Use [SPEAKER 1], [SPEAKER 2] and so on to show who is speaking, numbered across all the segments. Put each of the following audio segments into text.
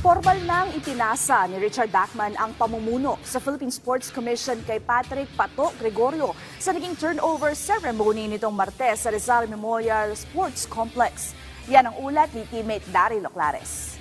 [SPEAKER 1] Formal nang ipinasa ni Richard Bachman ang pamumuno sa Philippine Sports Commission kay Patrick Pato Gregorio sa naging turnover ceremony nitong Martes sa Rizal Memorial Sports Complex. Yan ang ulat ni teammate Daryl Oclares.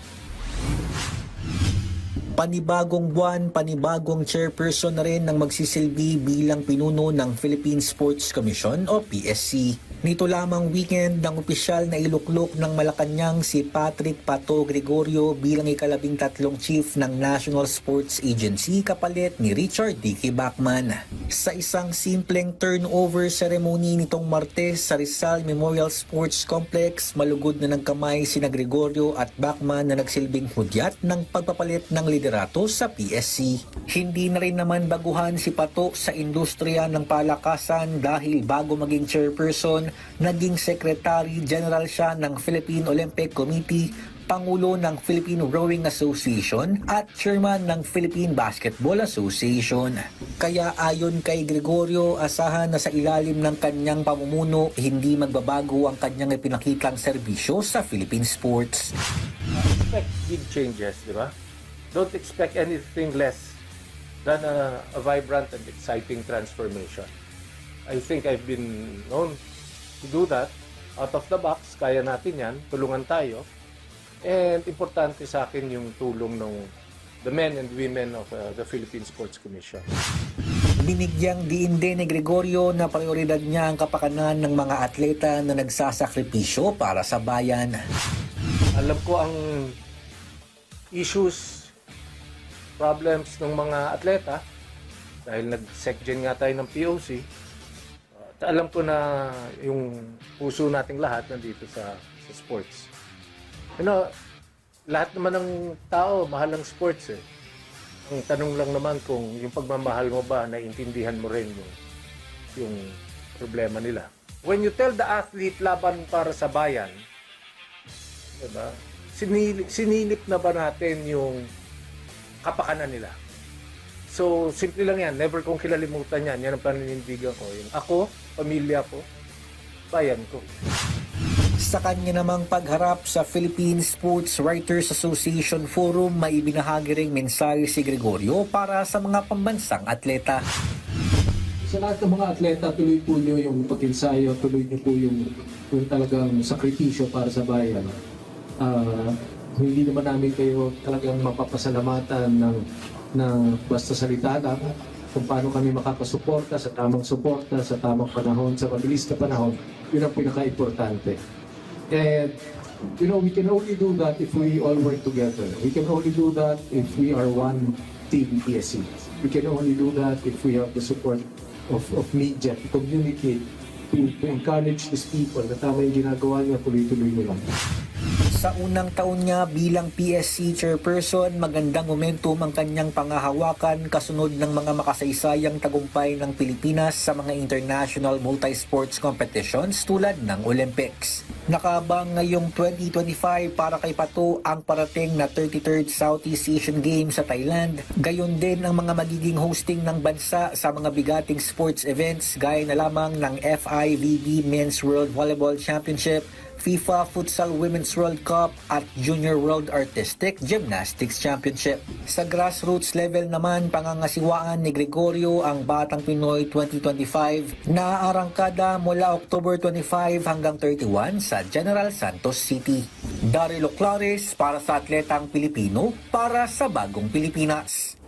[SPEAKER 2] Panibagong buwan, panibagong chairperson na rin ng magsisilbi bilang pinuno ng Philippine Sports Commission o PSC. Nito lamang weekend ng opisyal na iluklok ng Malacanang si Patrick Pato Gregorio bilang ika-13 chief ng National Sports Agency kapalit ni Richard D.K. Bachman. Sa isang simpleng turnover ceremony nitong Martes sa Rizal Memorial Sports Complex, malugod na ng kamay sina Gregorio at Bachman na nagsilbing hudyat ng pagpapalit ng liderato sa PSC. Hindi na rin naman baguhan si Pato sa industriya ng palakasan dahil bago maging chairperson, naging Secretary General siya ng Philippine Olympic Committee, Pangulo ng Philippine Rowing Association at Chairman ng Philippine Basketball Association. Kaya ayon kay Gregorio, asahan na sa ilalim ng kanyang pamumuno, hindi magbabago ang kanyang ipinakitang serbisyo sa Philippine sports.
[SPEAKER 3] Expect big changes, di ba? Don't expect anything less than a vibrant and exciting transformation. I think I've been known to do that. Out of the box, kaya natin yan, tulungan tayo. And importante sa akin yung tulong ng the men and women of the Philippine Sports Commission.
[SPEAKER 2] Binigyang diin din ni Gregorio na prioridad niya ang kapakanan ng mga atleta na nagsasakripisyo para sa bayan.
[SPEAKER 3] Alam ko ang issues, problems ng mga atleta dahil nag-secgen nga tayo ng POC. Alam ko na yung puso nating lahat nandito sa sports. You know, lahat naman ng tao mahal ang sports eh. Ang tanong lang naman kung yung pagmamahal mo ba, naiintindihan mo rin yung problema nila. When you tell the athlete laban para sa bayan, diba? Sinilip na ba natin yung kapakanan nila? So, simple lang yan. Never kong kilalimutan yan. Yan ang paninindigan ko. Yung ako, pamilya ko, bayan ko.
[SPEAKER 2] Sa kanya namang pagharap sa Philippine Sports Writers Association Forum, may ibinahagi ring mensahe si Gregorio para sa mga pambansang atleta.
[SPEAKER 4] Sa lahat ng mga atleta, tuloy po nyo yung pag-ensayo, tuloy nyo po yung talagang sakripisyo para sa bayan. Hindi naman namin kayo talagang mapapasalamatan ng basta salita lang kung paano kami makakasuporta sa tamang panahon, sa mabilis na panahon. Yun ang pinaka-importante. And, you know, we can only do that if we all work together. We can only do that if we are one team PSC. We can only do that if we have the support of media to communicate, to encourage these people na tama yung ginagawa niya, tuloy-tuloy nila.
[SPEAKER 2] Sa unang taon niya bilang PSC chairperson, magandang momentum ang kanyang pangahawakan kasunod ng mga makasaysayang tagumpay ng Pilipinas sa mga international multi-sports competitions tulad ng Olympics. Nakaabang ngayong 2025 para kay Pato ang parating na 33rd Southeast Asian Games sa Thailand. Gayon din ang mga magiging hosting ng bansa sa mga bigating sports events gaya na lamang ng FIVB Men's World Volleyball Championship, FIFA Futsal Women's World Cup at Junior World Artistic Gymnastics Championship. Sa grassroots level naman, pangangasiwaan ni Gregorio ang Batang Pinoy 2025 na aarangkada mula October 25 hanggang 31 sa General Santos City. Daryl Oclares para sa Atletang Pilipino para sa Bagong Pilipinas.